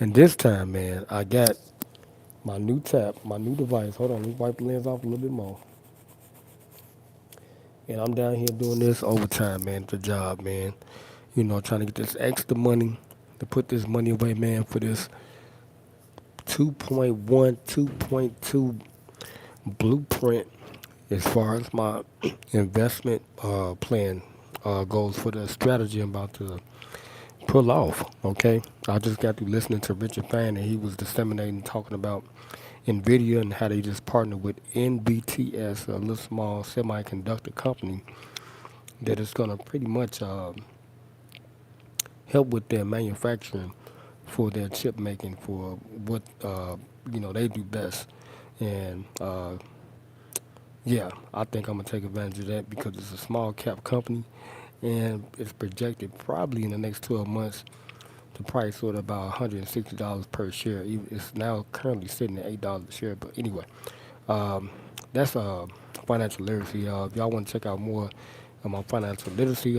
And this time, man, I got my new device. Hold on, let me wipe the lens off a little bit more. And I'm down here doing this overtime, man, the job, man. Trying to get this extra money to put this money away, man, for this 2.1, 2.2 blueprint as far as my investment plan goes for the strategy I'm about to pull off. Okay, I just got through listening to Richard Fan, and he was disseminating talking about NVIDIA and how they just partnered with NBTS, a little small semiconductor company that is going to pretty much help with their manufacturing for their chip making for what they do best. And yeah, I think I'm gonna take advantage of that because it's a small cap company, and it's projected probably in the next 12 months to price sort of about $160 per share. It's now currently sitting at $8 a share. But anyway, um, that's financial literacy. If y'all want to check out more of my financial literacy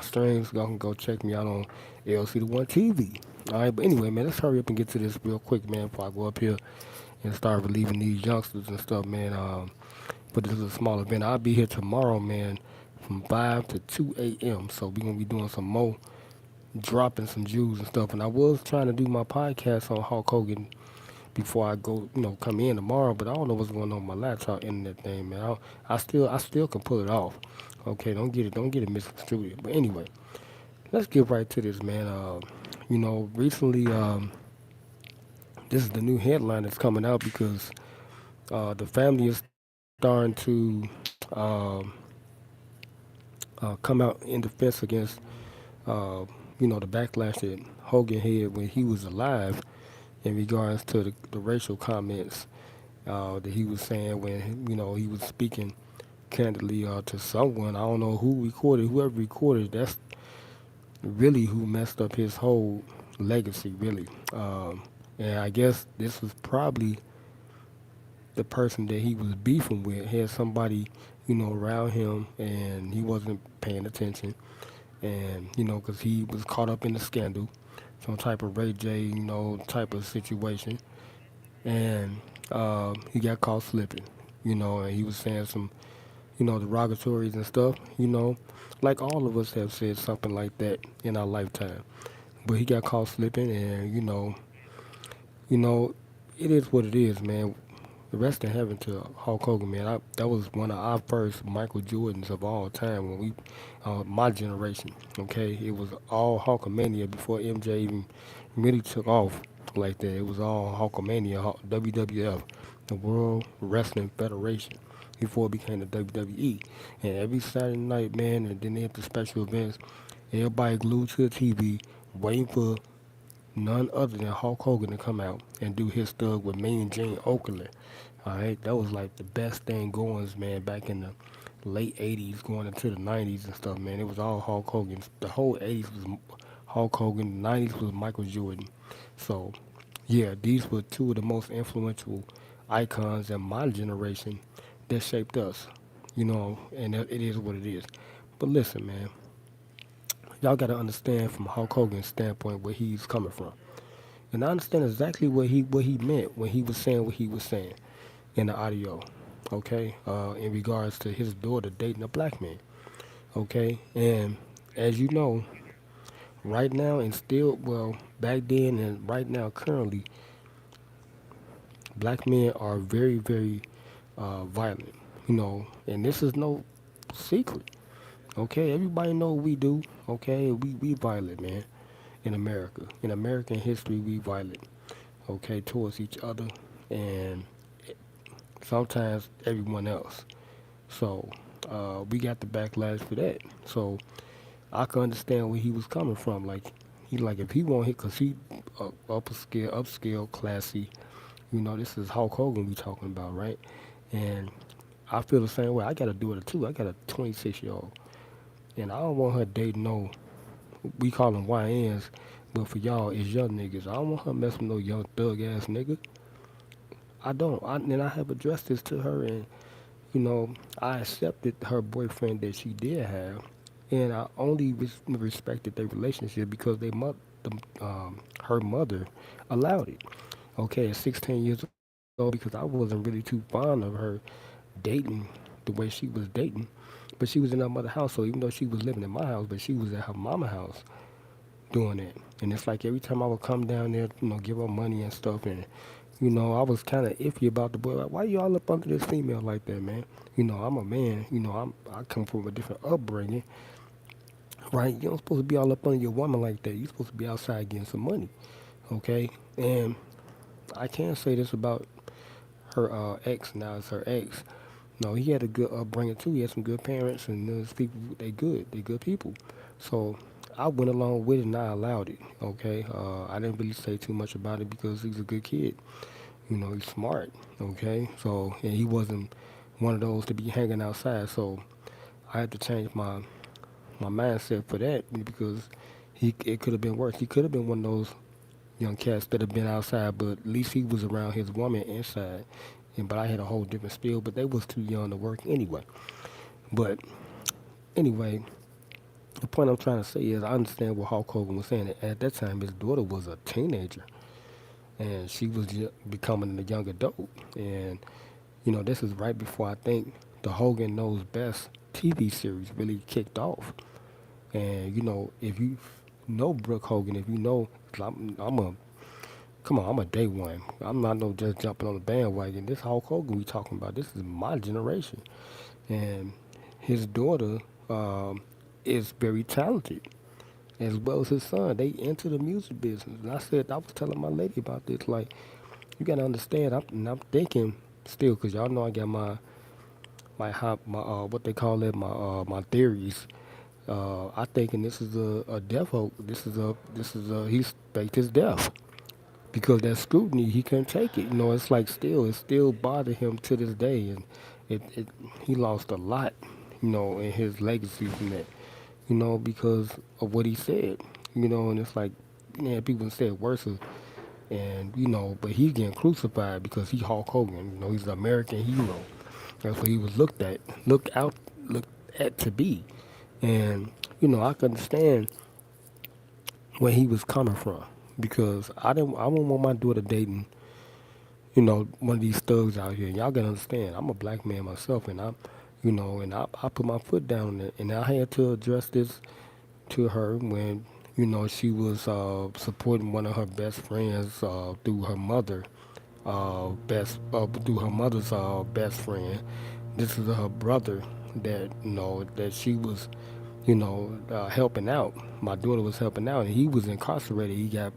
streams, y'all can go check me out on LCDAONE TV. All right, but anyway, man, let's hurry up and get to this real quick, man, before I go up here and start relieving these youngsters and stuff, man. But this is a small event. I'll be here tomorrow, man, from 5 to 2 a.m. So we're gonna be doing some more dropping some Jews and stuff. And I was trying to do my podcast on Hulk Hogan before I go, come in tomorrow. But I don't know what's going on with my laptop internet thing, man. I still can pull it off. Okay, don't get it misconstrued. But anyway, let's get right to this, man. Recently, this is the new headline that's coming out because the family is starting to um, come out in defense against uh, the backlash that Hogan had when he was alive in regards to the racial comments that he was saying when he was speaking candidly to someone. I don't know who recorded, whoever recorded. That's really who messed up his whole legacy, really. And I guess this was probably the person that he was beefing with had somebody, around him, and he wasn't paying attention, and because he was caught up in the scandal, some type of Ray J, type of situation, and he got caught slipping, and he was saying some, derogatories and stuff, like all of us have said something like that in our lifetime, but he got caught slipping, and you know, it is what it is, man. Rest in heaven to Hulk Hogan, man. That was one of our first Michael Jordans of all time when my generation, okay? It was all Hulkamania before MJ even really took off like that. It was all Hulkamania, WWF, the World Wrestling Federation, before it became the WWE. And every Saturday night, man, and then they have the special events, everybody glued to the TV, waiting for none other than Hulk Hogan to come out and do his stuff with Mean Gene Okerlund. All right, that was like the best thing going, man, back in the late '80s, going into the '90s and stuff, man. It was all Hulk Hogan. The whole '80s was Hulk Hogan. The '90s was Michael Jordan. So, yeah, these were two of the most influential icons in my generation that shaped us, and it is what it is. But listen, man, y'all got to understand from Hulk Hogan's standpoint where he's coming from. And I understand exactly what he meant when he was saying what he was saying in the audio, okay, in regards to his daughter dating a black man, okay, and as you know, right now and still, well, back then and right now, currently, black men are very, very violent, and this is no secret, okay. Everybody know what we do, okay. We violent, man, in America. In American history, we violent, okay, towards each other, and sometimes everyone else. So we got the backlash for that. So I can understand where he was coming from. Like he like if he want hit, cause he upscale, classy. This is Hulk Hogan we talking about, right? And I feel the same way. I got a daughter too. I got a 26-year-old, and I don't want her dating no. We call them YNs, but for y'all, it's young niggas. I don't want her messing with no young thug ass nigga. I don't. And I have addressed this to her, and I accepted her boyfriend that she did have, and I only respected their relationship because they her mother allowed it. Okay, at 16 years old, because I wasn't really too fond of her dating the way she was dating. But she was in her mother's house, so even though she was living in my house, but she was at her mama's house doing it. And it's like every time I would come down there, give her money and stuff, and I was kind of iffy about the boy. Like, why you all up under this female like that, man? I'm a man. I come from a different upbringing, right? You don't supposed to be all up under your woman like that. You're supposed to be outside getting some money, okay? And I can say this about her ex. Now it's her ex. No, he had a good upbringing too. He had some good parents, and those people, they good. They good people. So I went along with it, and I allowed it. Okay, I didn't really say too much about it because he's a good kid. He's smart. Okay, so and he wasn't one of those to be hanging outside. So I had to change my mindset for that because it could have been worse. He could have been one of those young cats that have been outside, but at least he was around his woman inside. And but I had a whole different spiel, but they was too young to work anyway. But anyway, the point I'm trying to say is I understand what Hulk Hogan was saying. At that time, his daughter was a teenager, and she was becoming a young adult. And this is right before I think the Hogan Knows Best TV series really kicked off. And if you know Brooke Hogan, if you know, 'cause I'm a come on, I'm a day one. I'm not no just jumping on the bandwagon. This Hulk Hogan we talking about. This is my generation, and his daughter is very talented, as well as his son. They into the music business. And I was telling my lady about this. Like, you gotta understand. I'm thinking still, cause y'all know I got my what they call it, my theories. I thinking this is a death hope. This is a he's faked his death because that scrutiny he couldn't take it. It still bothered him to this day, and it he lost a lot, in his legacy from that, because of what he said, and it's like, yeah, people said worse, and but he's getting crucified because he Hulk Hogan, he's an American hero. That's what he was looked at to be, and I can understand where he was coming from because I wouldn't want my daughter dating, one of these thugs out here. And y'all gotta understand, I'm a black man myself, and I put my foot down on it, and I had to address this to her when, she was supporting one of her best friends through her mother's best friend. This is her brother that she was, helping out. My daughter was helping out, and he was incarcerated. He got,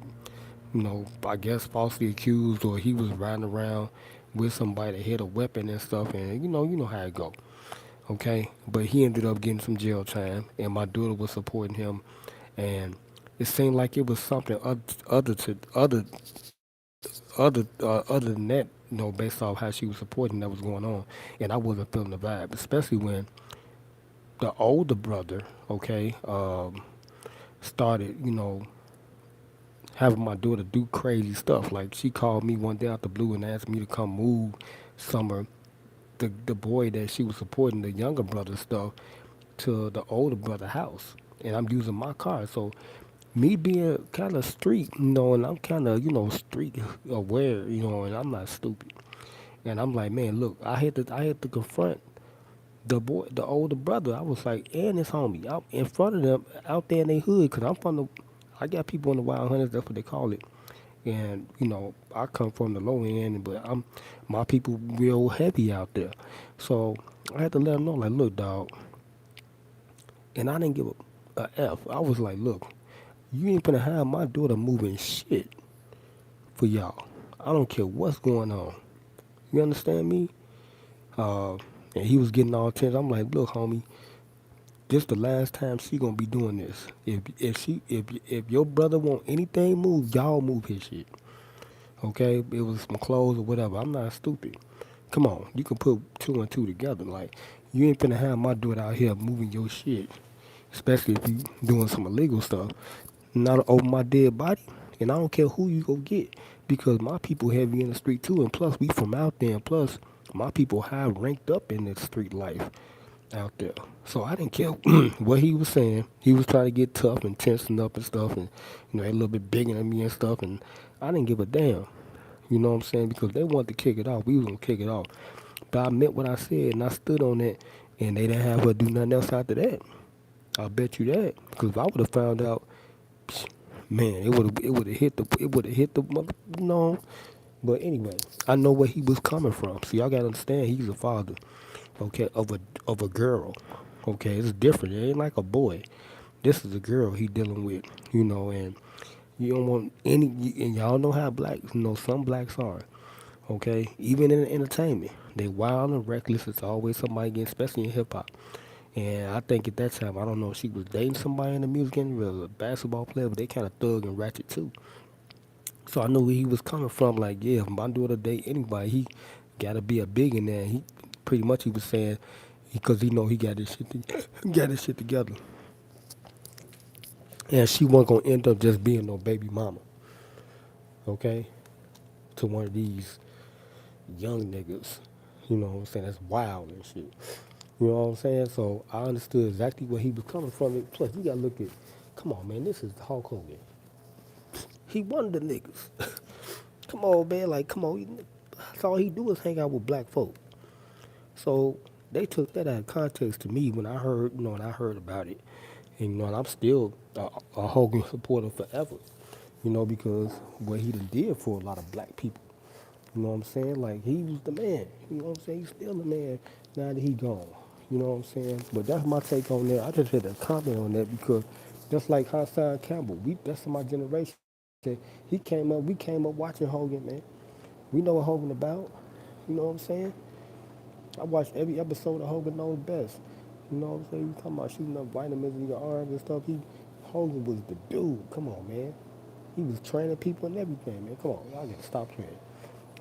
I guess falsely accused, or he was riding around with somebody that had a weapon and stuff, and you know how it go. Okay, but he ended up getting some jail time, and my daughter was supporting him, and it seemed like it was something other than that, based off how she was supporting that was going on, and I wasn't feeling the vibe, especially when the older brother, okay, started, having my daughter do crazy stuff. Like she called me one day out the blue and asked me to come move some of the boy that she was supporting, the younger brother stuff, to the older brother house. And I'm using my car. So me being kind of street, and I'm kind of, street aware, and I'm not stupid. And I'm like, man, look, I had to confront the older brother. I was like, and his homie out in front of them out there in their hood, cause I got people in the wild hunters. That's what they call it. And I come from the low end, but my people real heavy out there. So I had to let them know, like, look, dog. And I didn't give a f. I was like, look, you ain't gonna have my daughter moving shit for y'all. I don't care what's going on. You understand me? Uh, and he was getting all tense. I'm like, look, homie, this the last time she gonna be doing this. If your brother want anything moved, y'all move his shit. Okay? It was some clothes or whatever. I'm not stupid. Come on, you can put two and two together. Like, you ain't finna have my daughter out here moving your shit, especially if you doing some illegal stuff. Not over my dead body, and I don't care who you go get, because my people heavy in the street too, and plus we from out there, and plus my people high ranked up in the street life. out there. So I didn't care what he was saying. He was trying to get tough and tensing up and stuff, and a little bit bigger than me and stuff. And I didn't give a damn. You know what I'm saying? Because they wanted to kick it off. We was gonna kick it off. But I meant what I said, and I stood on that. And they didn't have her do nothing else after that. I bet you that. Because if I would have found out, man, it would have hit the mother. No. But anyway, I know where he was coming from. So y'all gotta understand, he's a father, okay, of a girl. Okay, it's different. It ain't like a boy. This is a girl he dealing with, and you don't want any. And y'all know how blacks, some blacks are. Okay, even in entertainment, they wild and reckless. It's always somebody getting, especially in hip hop. And I think at that time, I don't know if she was dating somebody in the music industry, a basketball player, but they kind of thug and ratchet too. So I knew where he was coming from. Like, yeah, if my daughter date anybody, he got to be a billionaire. He pretty much he was saying because he know he got this shit, got his shit together, and she wasn't gonna end up just being no baby mama, okay, to one of these young niggas. You know what I'm saying? That's wild and shit. You know what I'm saying? So I understood exactly where he was coming from. Plus, you gotta look at, come on, man, this is Hulk Hogan. He one of the niggas. Come on, man, like, come on. That's all he do is hang out with black folk. So they took that out of context to me when I heard, when I heard about it. And, and I'm still a Hogan supporter forever, because what he done did for a lot of black people. You know what I'm saying? Like, he was the man. You know what I'm saying? He's still the man now that he gone. You know what I'm saying? But that's my take on that. I just had to comment on that because just like Hassan Campbell, that's my generation. We came up watching Hogan, man. We know what Hogan about. You know what I'm saying? I watched every episode of Hogan Knows Best. You know what I'm saying? You talking about shooting up vitamins in your arms and stuff. Hogan was the dude. Come on, man. He was training people and everything, man. Come on, y'all gotta stop playing.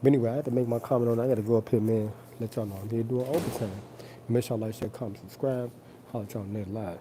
But anyway, I had to make my comment on that. I gotta go up here, man. Let y'all know I'm here doing overtime. Make sure y'all like, share, comment, subscribe. Holler at y'all next live.